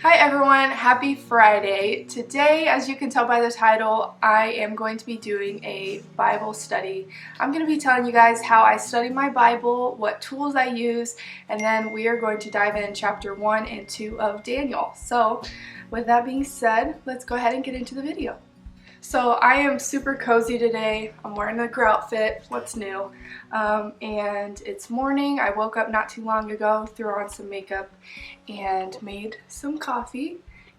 Hi everyone, happy Friday. Today, as you can tell by the title, I am going to be doing a Bible study. I'm going to be telling you guys how I study my Bible, what tools I use, and then we are going to dive in chapter 1 and 2 of Daniel. So, with that being said, let's go ahead and get into the video. So I am super cozy today. I'm wearing a girl outfit, what's new, and it's morning. I woke up not too long ago, threw on some makeup, and made some coffee,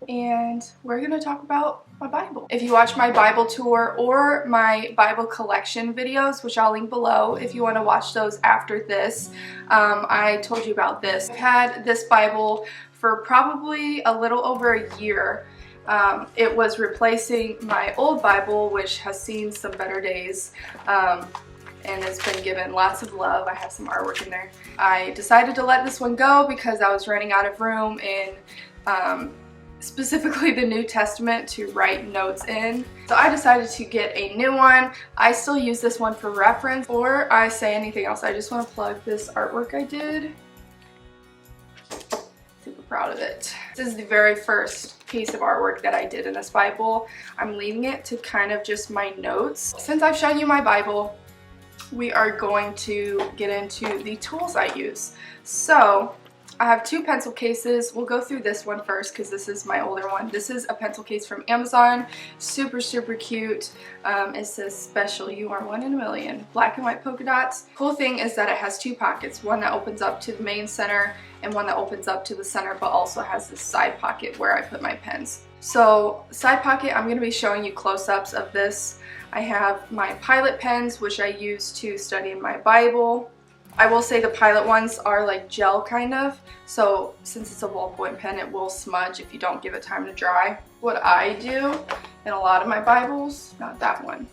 and we're going to talk about my Bible. If you watch my Bible tour or my Bible collection videos, which I'll link below if you want to watch those after this, I told you about this. I've had this Bible for probably a little over a year. It was replacing my old Bible, which has seen some better days, and it's been given lots of love. I have some artwork in there. I decided to let this one go because I was running out of room in specifically the New Testament to write notes in. So I decided to get a new one. I still use this one for reference, or I say anything else. I just want to plug this artwork I did. Super proud of it. This is the very first piece of artwork that I did in this Bible. I'm leaving it to kind of just my notes. Since I've shown you my Bible, we are going to get into the tools I use. So I have two pencil cases. We'll go through this one first because this is my older one. This is a pencil case from Amazon. Super cute. It says special, you are one in a million. Black and white polka dots. Cool thing is that it has two pockets. One that opens up to the main center and one that opens up to the center, but also has this side pocket where I put my pens. So side pocket, I'm going to be showing you close-ups of this. I have my Pilot pens, which I use to study in my Bible. I will say the Pilot ones are like gel kind of, so since it's a ballpoint pen, it will smudge if you don't give it time to dry. What I do in a lot of my Bibles, not that one,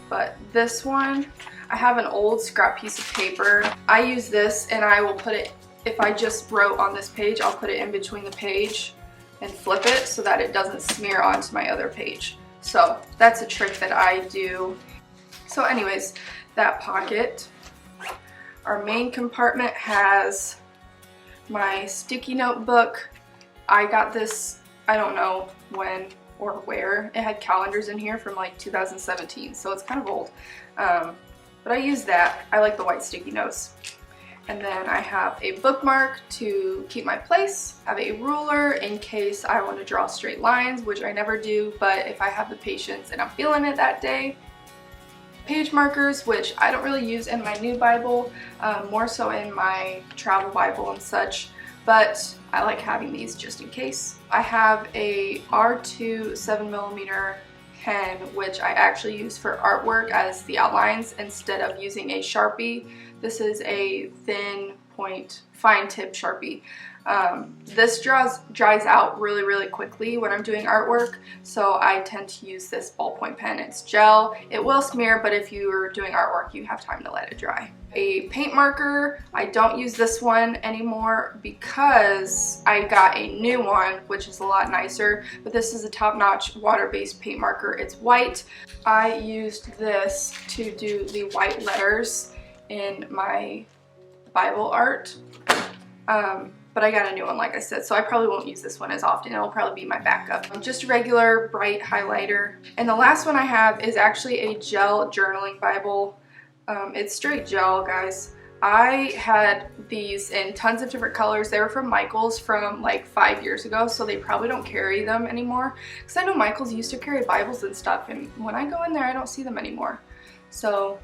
but this one, I have an old scrap piece of paper. I use this and I will put it, if I just wrote on this page, I'll put it in between the page and flip it so that it doesn't smear onto my other page. So that's a trick that I do. So anyways, that pocket. Our main compartment has my sticky notebook. I got this, I don't know when or where. It had calendars in here from like 2017, so it's kind of old. But I use that. I like the white sticky notes. And then I have a bookmark to keep my place. I have a ruler in case I want to draw straight lines, which I never do, but if I have the patience and I'm feeling it that day. Page markers, which I don't really use in my new Bible, more so in my travel Bible and such, but I like having these just in case. I have a R2 7mm pen, which I actually use for artwork as the outlines instead of using a Sharpie. This is a thin point, fine tip Sharpie. This dries out really quickly when I'm doing artwork, so I tend to use this ballpoint pen. It's gel. It will smear, but if you're doing artwork, you have time to let it dry. A paint marker, I don't use this one anymore because I got a new one, which is a lot nicer, but this is a top-notch water-based paint marker. It's white. I used this to do the white letters in my Bible art. But I got a new one, like I said, so I probably won't use this one as often. It'll probably be my backup. Just a regular bright highlighter. And the last one I have is actually a gel journaling Bible. It's straight gel, guys. I had these in tons of different colors. They were from Michael's from like 5 years ago, so they probably don't carry them anymore. Because I know Michael's used to carry Bibles and stuff, and when I go in there, I don't see them anymore. So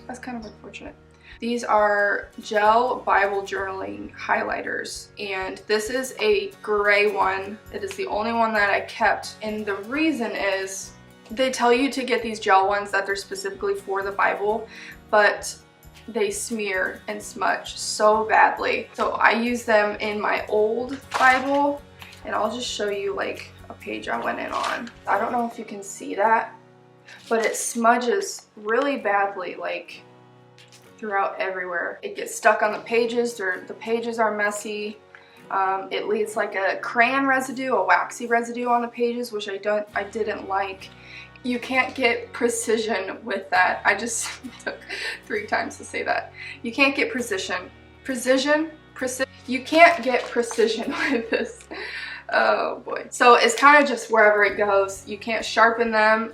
that's kind of unfortunate. These are gel Bible journaling highlighters, and this is a gray one. It is the only one that I kept, and the reason is they tell you to get these gel ones that they're specifically for the Bible, but they smear and smudge so badly. So I use them in my old Bible, and I'll just show you like a page I went in on. I don't know if you can see that, but it smudges really badly, like throughout everywhere. It gets stuck on the pages. The pages are messy. It leaves like a crayon residue, a waxy residue on the pages, which I didn't like. You can't get precision with that. I just took 3 times to say that. You can't get precision. You can't get precision with this. Oh boy. So it's kind of just wherever it goes. You can't sharpen them.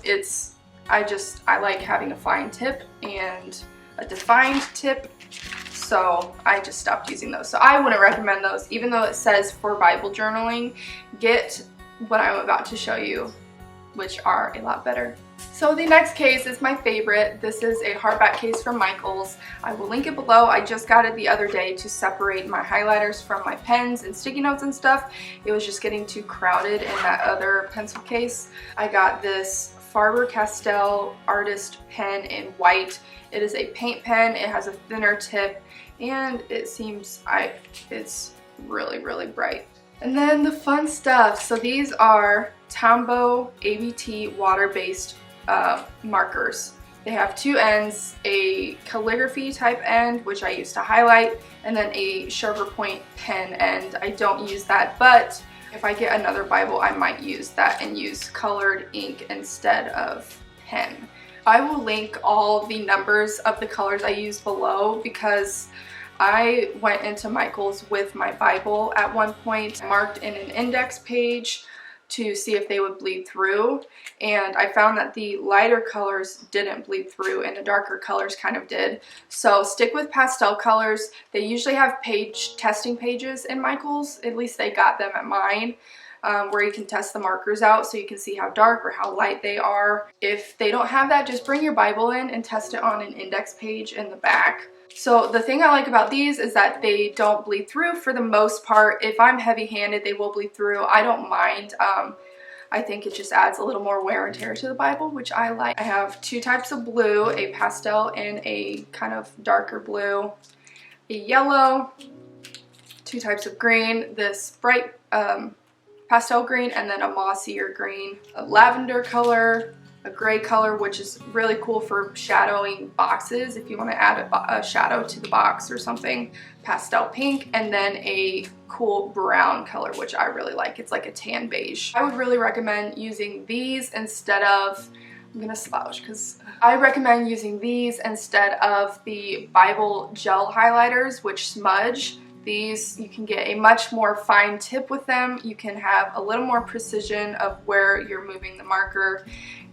I like having a fine tip and a defined tip. So I just stopped using those. So I wouldn't recommend those, even though it says for Bible journaling. Get what I'm about to show you, which are a lot better. So the next case is my favorite. This is a hardback case from Michaels. I will link it below. I just got it the other day to separate my highlighters from my pens and sticky notes and stuff. It was just getting too crowded in that other pencil case. I got this Faber-Castell Artist pen in white. It is a paint pen. It has a thinner tip, and it's really, really bright. And then the fun stuff. So these are Tombow ABT water-based markers. They have two ends, a calligraphy type end, which I use to highlight, and then a sharper point pen end. I don't use that, but if I get another Bible, I might use that and use colored ink instead of pen. I will link all the numbers of the colors I use below, because I went into Michaels with my Bible at one point, marked in an index page to see if they would bleed through, and I found that the lighter colors didn't bleed through and the darker colors kind of did. So stick with pastel colors. They usually have testing pages in Michaels, at least they got them at mine, where you can test the markers out so you can see how dark or how light they are. If they don't have that, just bring your Bible in and test it on an index page in the back. So the thing I like about these is that they don't bleed through for the most part. If I'm heavy-handed, they will bleed through. I don't mind. I think it just adds a little more wear and tear to the Bible, which I like. I have two types of blue, a pastel and a kind of darker blue, a yellow, two types of green, this bright pastel green, and then a mossier green, a lavender color, a gray color, which is really cool for shadowing boxes if you want to add a shadow to the box or something, pastel pink, and then a cool brown color, which I really like. It's like a tan beige. I would really recommend using these instead of, I'm gonna slouch because I recommend using these instead of the Bible gel highlighters, which smudge. These, you can get a much more fine tip with them. You can have a little more precision of where you're moving the marker,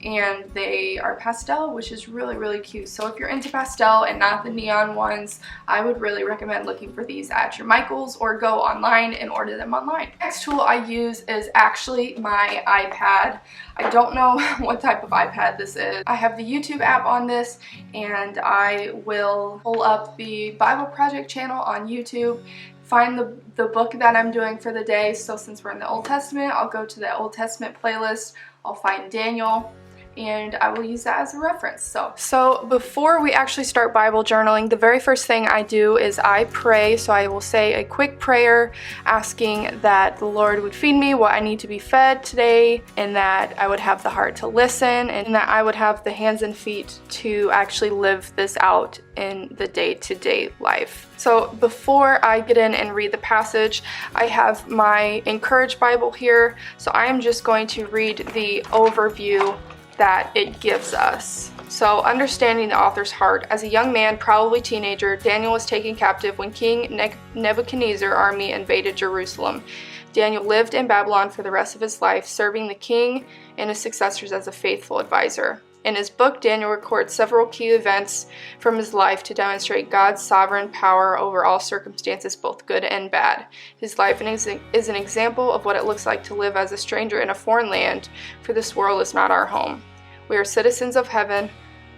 and they are pastel, which is really, really cute. So if you're into pastel and not the neon ones, I would really recommend looking for these at your Michaels or go online and order them online. Next tool I use is actually my iPad. I don't know what type of iPad this is. I have the YouTube app on this, and I will pull up the Bible Project channel on YouTube, find the book that I'm doing for the day. So since we're in the Old Testament, I'll go to the Old Testament playlist, I'll find Daniel, and I will use that as a reference. So before we actually start Bible journaling, the very first thing I do is I pray. So I will say a quick prayer asking that the Lord would feed me what I need to be fed today, and that I would have the heart to listen, and that I would have the hands and feet to actually live this out in the day-to-day life. So before I get in and read the passage, I have my Encourage Bible here. So I am just going to read the overview that it gives us. So, understanding the author's heart. As a young man, probably teenager, Daniel was taken captive when King Nebuchadnezzar's army invaded Jerusalem. Daniel lived in Babylon for the rest of his life, serving the king and his successors as a faithful advisor. In his book, Daniel records several key events from his life to demonstrate God's sovereign power over all circumstances, both good and bad. His life is an example of what it looks like to live as a stranger in a foreign land, for this world is not our home. We are citizens of heaven,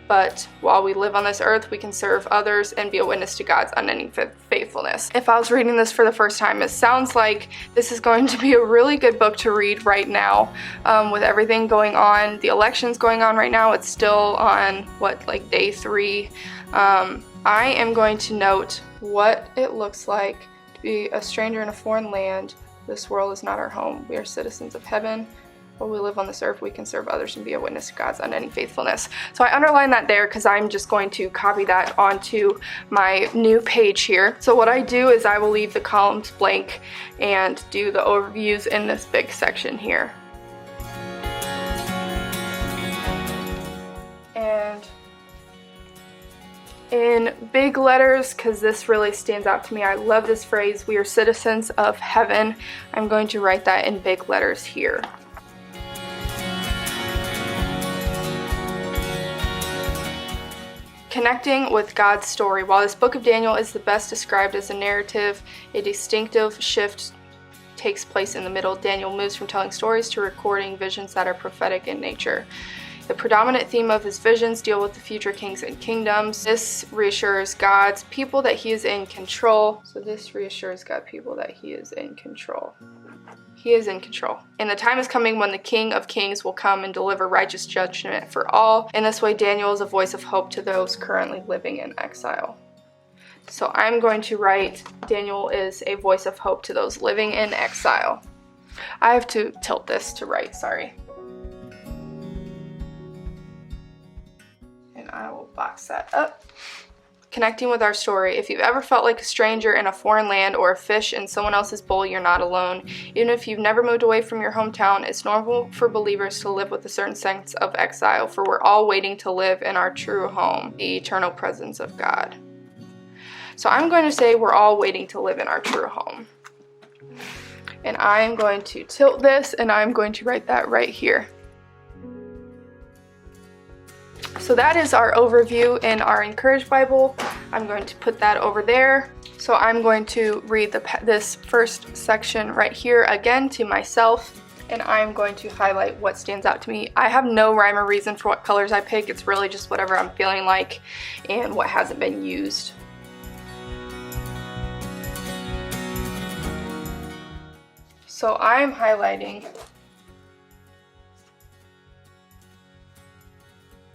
but while we live on this earth, we can serve others and be a witness to God's unending faithfulness. If I was reading this for the first time, it sounds like this is going to be a really good book to read right now. With everything going on, the elections going on right now, it's still on, like day 3. I am going to note what it looks like to be a stranger in a foreign land. This world is not our home. We are citizens of heaven. While we live on this earth, we can serve others and be a witness to God's unending faithfulness. So I underline that there because I'm just going to copy that onto my new page here. So what I do is I will leave the columns blank and do the overviews in this big section here. And in big letters because this really stands out to me. I love this phrase, we are citizens of heaven. I'm going to write that in big letters here. Connecting with God's story. While this book of Daniel is the best described as a narrative, a distinctive shift takes place in the middle. Daniel moves from telling stories to recording visions that are prophetic in nature. The predominant theme of his visions deal with the future kings and kingdoms. This reassures God's people that he is in control. So this reassures God's people that he is in control. He is in control. And the time is coming when the King of Kings will come and deliver righteous judgment for all. In this way, Daniel is a voice of hope to those currently living in exile. So I'm going to write, Daniel is a voice of hope to those living in exile. I have to tilt this to write, sorry. And I will box that up. Connecting with our story. If you've ever felt like a stranger in a foreign land or a fish in someone else's bowl, you're not alone. Even if you've never moved away from your hometown, it's normal for believers to live with a certain sense of exile, for we're all waiting to live in our true home, the eternal presence of God. So I'm going to say we're all waiting to live in our true home. And I'm going to tilt this and I'm going to write that right here. So that is our overview in our Encouraged Bible. I'm going to put that over there. So I'm going to read this first section right here again to myself, and I'm going to highlight what stands out to me. I have no rhyme or reason for what colors I pick. It's really just whatever I'm feeling like and what hasn't been used. So I'm highlighting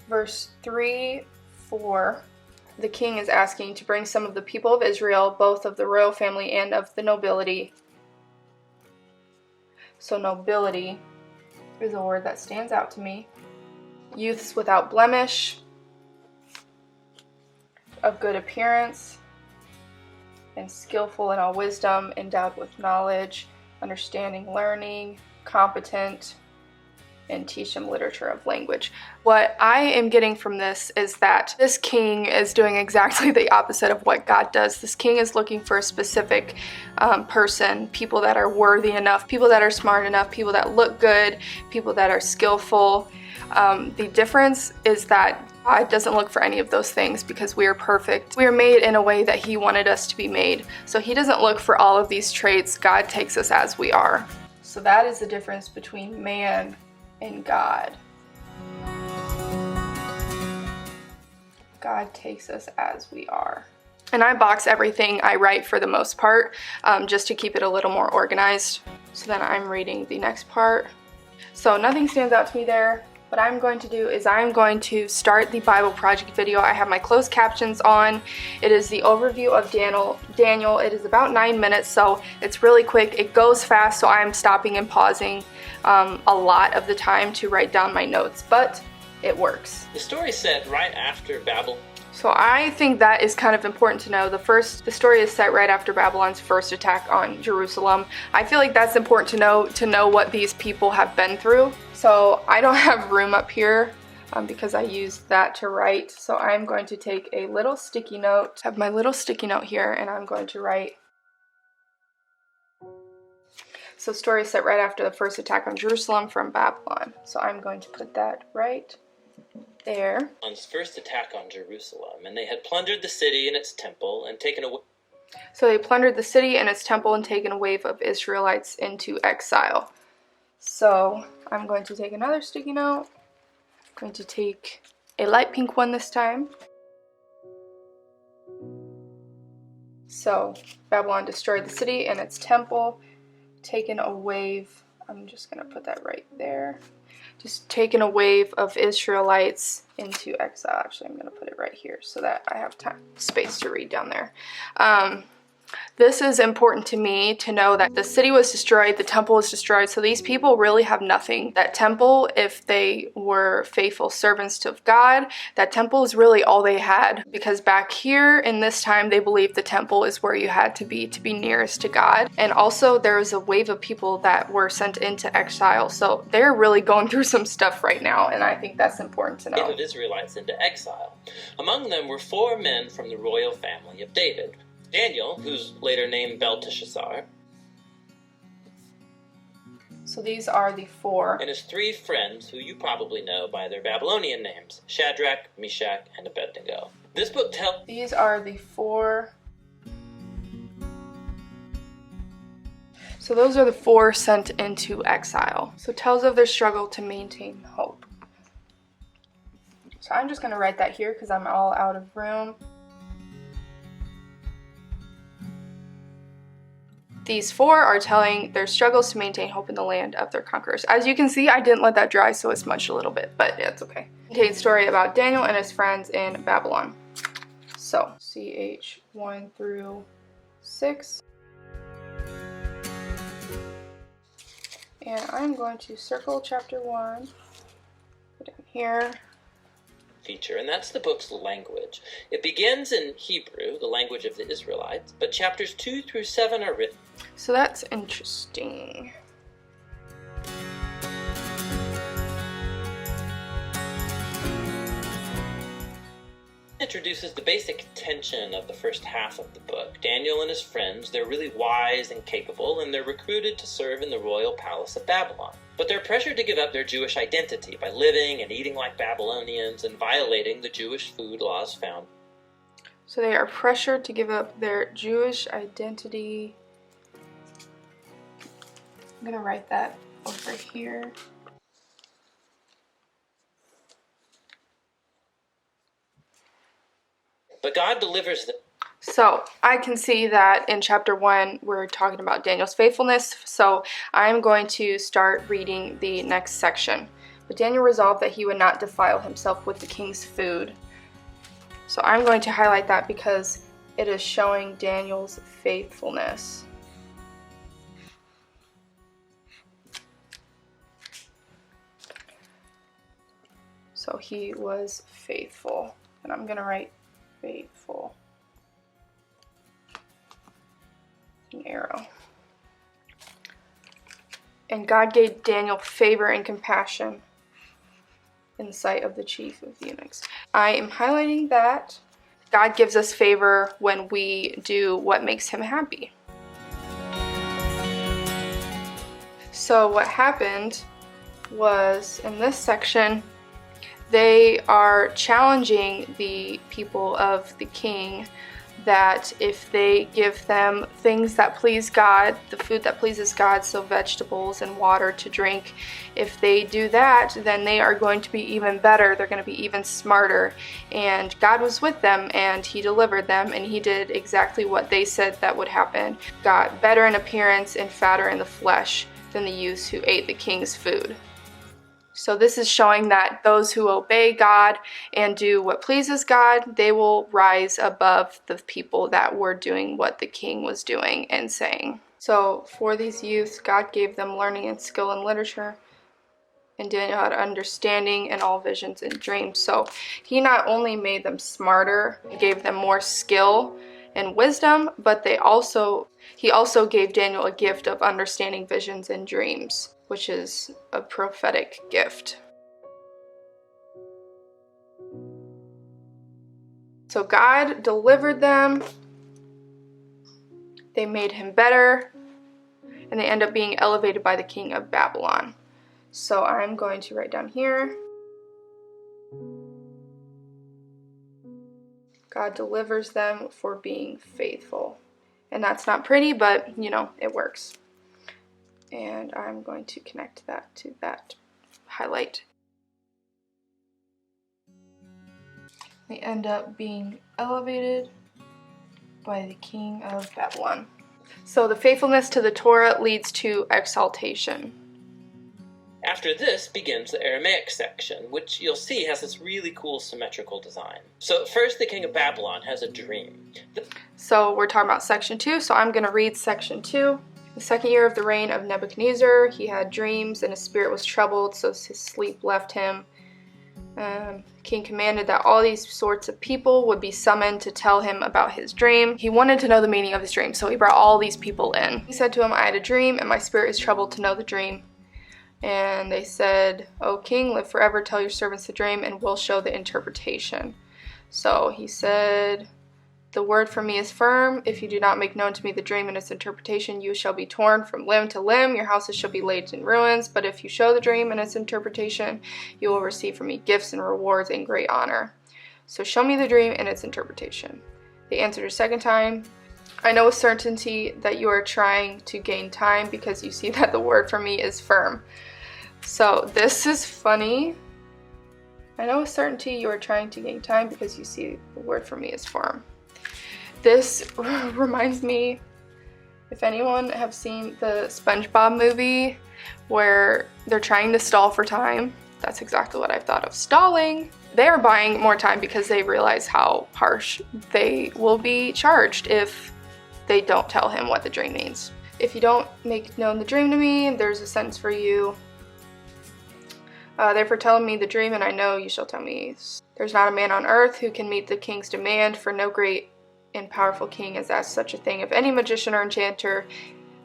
verse 3, 4, the king is asking to bring some of the people of Israel, both of the royal family and of the nobility. So nobility is a word that stands out to me. Youths without blemish, of good appearance, and skillful in all wisdom, endowed with knowledge, understanding, learning, competent, and teach them literature of language. What I am getting from this is that this king is doing exactly the opposite of what God does. This king is looking for a specific person, people that are worthy enough, people that are smart enough, people that look good, people that are skillful. The difference is that God doesn't look for any of those things because we are perfect. We are made in a way that he wanted us to be made. So he doesn't look for all of these traits. God takes us as we are. So that is the difference between man and God. God takes us as we are. And I box everything I write for the most part, just to keep it a little more organized. So then I'm reading the next part. So nothing stands out to me there. What I'm going to do is I'm going to start the Bible project video. I have my closed captions on. It is the overview of Daniel. It is about 9 minutes, so it's really quick. It goes fast, so I'm stopping and pausing a lot of the time to write down my notes, but it works. The story is set right after Babel. So I think that is kind of important to know. The story is set right after Babylon's first attack on Jerusalem. I feel like that's important to know what these people have been through. So I don't have room up here because I used that to write. So I'm going to take a little sticky note, have my little sticky note here, and I'm going to write. So story is set right after the first attack on Jerusalem from Babylon. So I'm going to put that right there. On his first attack on Jerusalem, and they had plundered the city and its temple and taken away. So they plundered the city and its temple and taken a wave of Israelites into exile. So I'm going to take another sticky note. I'm going to take a light pink one this time. So Babylon destroyed the city and its temple, taken a wave. I'm just going to put that right there. Just taken a wave of Israelites into exile. Actually, I'm going to put it right here so that I have space to read down there. This is important to me to know that the city was destroyed, the temple was destroyed, so these people really have nothing. That temple, if they were faithful servants of God, that temple is really all they had. Because back here in this time, they believed the temple is where you had to be nearest to God. And also there was a wave of people that were sent into exile, so they're really going through some stuff right now, and I think that's important to know. Of Israelites into exile. Among them were 4 men from the royal family of David. Daniel, who's later named Belteshazzar. So these are the 4. And his 3 friends, who you probably know by their Babylonian names, Shadrach, Meshach, and Abednego. This book tells... These are the 4. So those are the 4 sent into exile. So it tells of their struggle to maintain hope. So I'm just going to write that here because I'm all out of room. These 4 are telling their struggles to maintain hope in the land of their conquerors. As you can see, I didn't let that dry, so it smudged a little bit, but it's okay. Contains story about Daniel and his friends in Babylon. So, CH 1 through 6. And I'm going to circle chapter 1. Put it down here. Feature, and that's the book's language. It begins in Hebrew, the language of the Israelites, but chapters 2 through 7 are written. So that's interesting. Introduces the basic tension of the first half of the book. Daniel and his friends, they're really wise and capable, and they're recruited to serve in the royal palace of Babylon. But they're pressured to give up their Jewish identity by living and eating like Babylonians and violating the Jewish food laws found. So they are pressured to give up their Jewish identity. I'm going to write that over here. But God delivers them. So I can see that in chapter 1 we're talking about Daniel's faithfulness, so I'm going to start reading the next section. But Daniel resolved that he would not defile himself with the king's food. So I'm going to highlight that because it is showing Daniel's faithfulness. So he was faithful, and I'm going to write faithful. An arrow. And God gave Daniel favor and compassion in the sight of the chief of the eunuchs. I am highlighting that God gives us favor when we do what makes him happy. So what happened was, in this section, they are challenging the people of the king that if they give them things that please God, the food that pleases God, so vegetables and water to drink, if they do that, then they are going to be even better. They're going to be even smarter. And God was with them, and he delivered them, and he did exactly what they said that would happen. Got better in appearance and fatter in the flesh than the youths who ate the king's food. So this is showing that those who obey God and do what pleases God, they will rise above the people that were doing what the king was doing and saying. So for these youths, God gave them learning and skill in literature, and Daniel had understanding in all visions and dreams. So he not only made them smarter, he gave them more skill and wisdom, but he also gave Daniel a gift of understanding visions and dreams, which is a prophetic gift. So God delivered them, they made him better, and they end up being elevated by the king of Babylon. So I'm going to write down here, God delivers them for being faithful. And that's not pretty, but you know, it works. And I'm going to connect that to that highlight. They end up being elevated by the king of Babylon. So the faithfulness to the Torah leads to exaltation. After this begins the Aramaic section, which you'll see has this really cool symmetrical design. So first, the king of Babylon has a dream. So we're talking about section 2, so I'm going to read section 2. The second year of the reign of Nebuchadnezzar, he had dreams, and his spirit was troubled, so his sleep left him. The king commanded that all these sorts of people would be summoned to tell him about his dream. He wanted to know the meaning of his dream, so he brought all these people in. He said to him, I had a dream, and my spirit is troubled to know the dream. And they said, O king, live forever, tell your servants the dream, and we'll show the interpretation. So he said, the word from me is firm. If you do not make known to me the dream and its interpretation, you shall be torn from limb to limb. Your houses shall be laid in ruins. But if you show the dream and its interpretation, you will receive from me gifts and rewards and great honor. So show me the dream and its interpretation. They answered a second time, I know with certainty that you are trying to gain time because you see that the word from me is firm. So this is funny. I know with certainty you are trying to gain time because you see the word from me is firm. This reminds me, if anyone have seen the SpongeBob movie where they're trying to stall for time, that's exactly what I've thought of. Stalling. They are buying more time because they realize how harsh they will be charged if they don't tell him what the dream means. If you don't make known the dream to me, there's a sentence for you. Therefore tell me the dream, and I know you shall tell me. There's not a man on earth who can meet the king's demand, for no great and powerful king has asked such a thing of any magician or enchanter.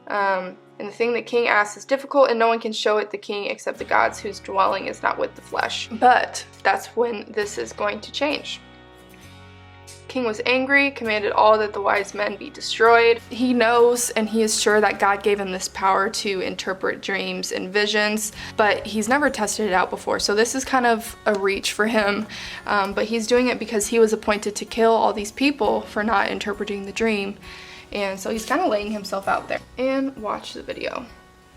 And the thing the king asks is difficult, and no one can show it the king except the gods whose dwelling is not with the flesh. But that's when this is going to change. King was angry, commanded all that the wise men be destroyed. He knows and he is sure that God gave him this power to interpret dreams and visions, but he's never tested it out before. So this is kind of a reach for him, but he's doing it because he was appointed to kill all these people for not interpreting the dream. And so he's kind of laying himself out there. And watch the video.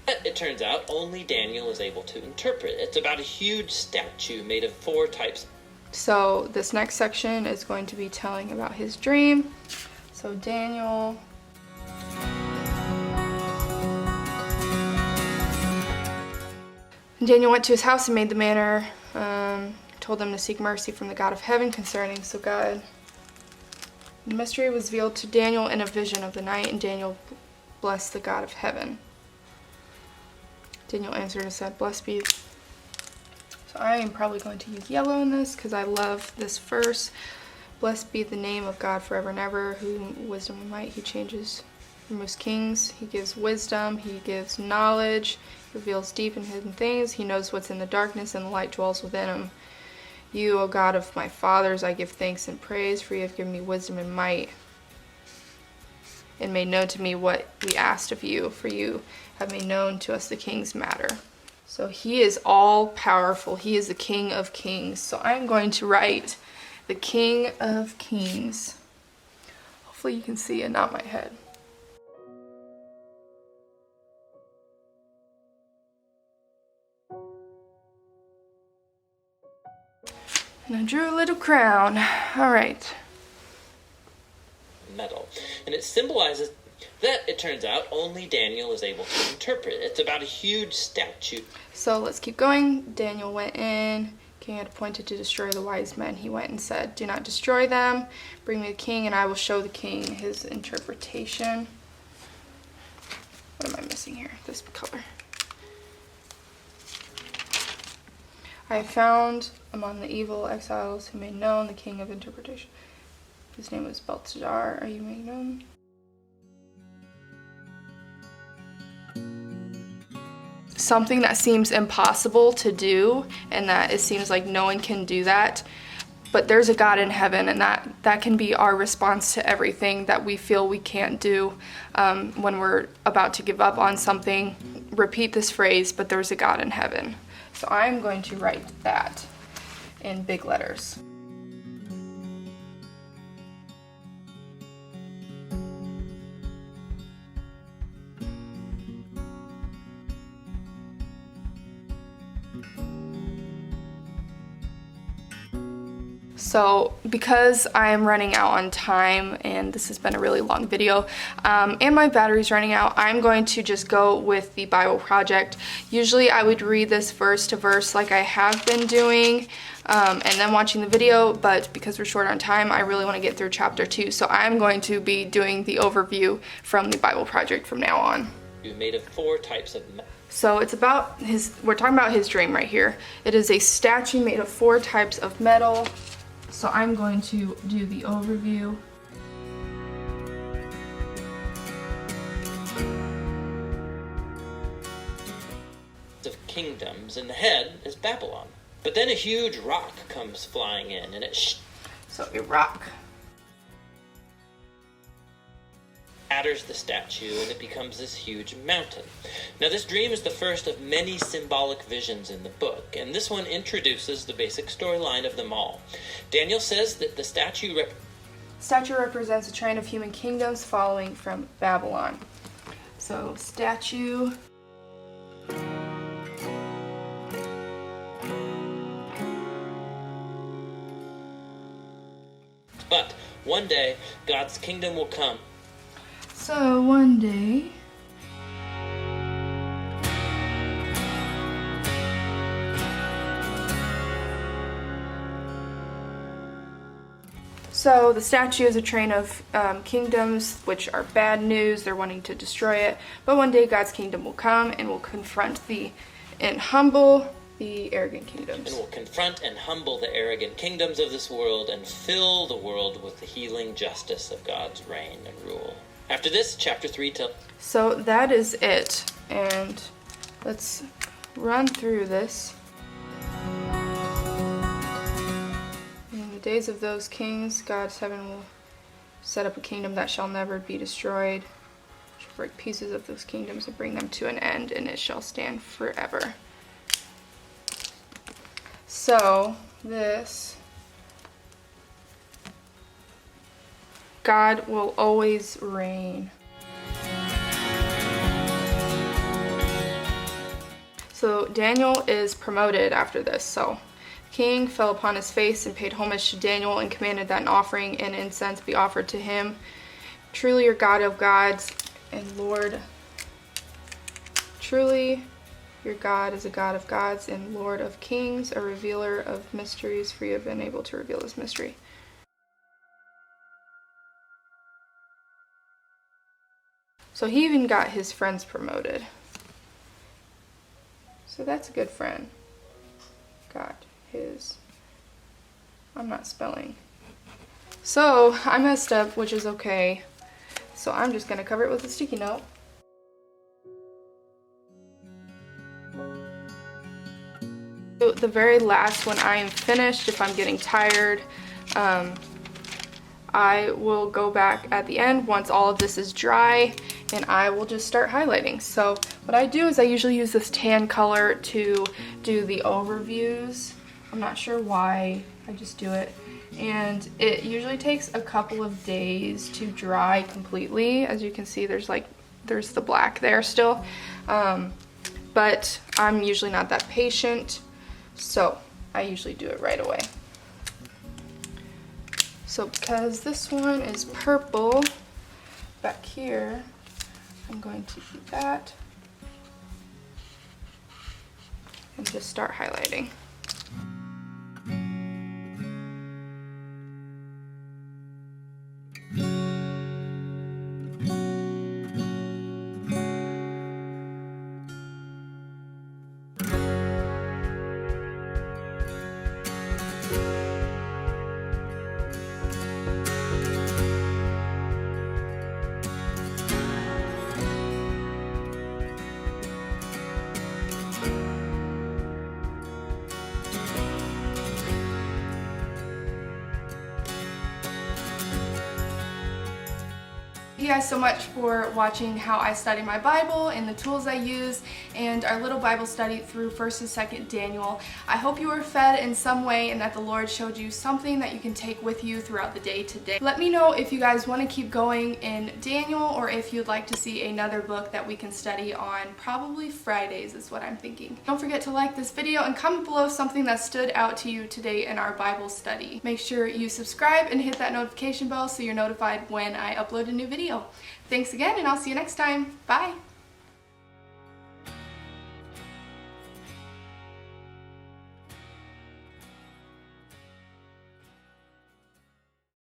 It turns out only Daniel is able to interpret. It's about a huge statue made of 4 types. So this next section is going to be telling about his dream. So Daniel went to his house and made the manner, told them to seek mercy from the God of heaven concerning. So God, the mystery was revealed to Daniel in a vision of the night, and Daniel blessed the God of heaven. Daniel answered and said, blessed be. So I am probably going to use yellow in this because I love this verse. Blessed be the name of God forever and ever, whom wisdom and might. He removes kings, he gives wisdom, he gives knowledge, he reveals deep and hidden things. He knows what's in the darkness, and the light dwells within him. You, O God of my fathers, I give thanks and praise, for you have given me wisdom and might, and made known to me what we asked of you, for you have made known to us the king's matter. So he is all powerful. He is the King of Kings. So I'm going to write the King of Kings. Hopefully you can see and not my head. And I drew a little crown. All right. Metal. And it symbolizes that, it turns out, only Daniel is able to interpret. It's about a huge statue. So let's keep going. Daniel went in. King had appointed to destroy the wise men. He went and said, do not destroy them. Bring me the king, and I will show the king his interpretation. What am I missing here? This color. I have found among the evil exiles who made known the king of interpretation. His name was Belteshazzar. Are you made known? Something that seems impossible to do, and that it seems like no one can do that, but there's a God in heaven, and that can be our response to everything that we feel we can't do. When we're about to give up on something, repeat this phrase, but there's a God in heaven. So I'm going to write that in big letters. So because I am running out on time and this has been a really long video and my battery's running out, I'm going to just go with the Bible project. Usually I would read this verse to verse like I have been doing and then watching the video, but because we're short on time, I really want to get through chapter 2. So I'm going to be doing the overview from the Bible project from now on. Made of 4 types of metal. So it's about we're talking about his dream right here. It is a statue made of 4 types of metal. So I'm going to do the overview. Of kingdoms, and the head is Babylon. But then a huge rock comes flying in, and it So a rock shatters the statue, and it becomes this huge mountain. Now, this dream is the first of many symbolic visions in the book, and this one introduces the basic storyline of them all. Daniel says that the statue represents a train of human kingdoms following from Babylon. So statue. But one day, God's kingdom will come. So one day, so the statue is a train of kingdoms, which are bad news. They're wanting to destroy it. But one day God's kingdom will come and will confront and humble the arrogant kingdoms. And will confront and humble the arrogant kingdoms of this world and fill the world with the healing justice of God's reign and rule. After this, chapter 3 tells. So that is it. And let's run through this. In the days of those kings, God's heaven will set up a kingdom that shall never be destroyed. Shall break pieces of those kingdoms and bring them to an end, and it shall stand forever. So this, God will always reign. So Daniel is promoted after this. So the king fell upon his face and paid homage to Daniel and commanded that an offering and incense be offered to him. Truly your God of gods and Lord. Truly your God is a God of gods and Lord of kings, a revealer of mysteries, for you have been able to reveal this mystery. So he even got his friends promoted. So that's a good friend. I'm not spelling. So I messed up, which is okay. So I'm just gonna cover it with a sticky note. So the very last when I am finished, if I'm getting tired, I will go back at the end once all of this is dry and I will just start highlighting. So what I do is I usually use this tan color to do the overviews. I'm not sure why, I just do it. And it usually takes a couple of days to dry completely. As you can see, there's the black there still. But I'm usually not that patient, so I usually do it right away. So because this one is purple back here, I'm going to keep that and just start highlighting. you guys so much for watching how I study my Bible and the tools I use and our little Bible study through 1st and 2nd Daniel. I hope you were fed in some way and that the Lord showed you something that you can take with you throughout the day today. Let me know if you guys want to keep going in Daniel or if you'd like to see another book that we can study on probably Fridays is what I'm thinking. Don't forget to like this video and comment below something that stood out to you today in our Bible study. Make sure you subscribe and hit that notification bell so you're notified when I upload a new video. Thanks again, and I'll see you next time. Bye!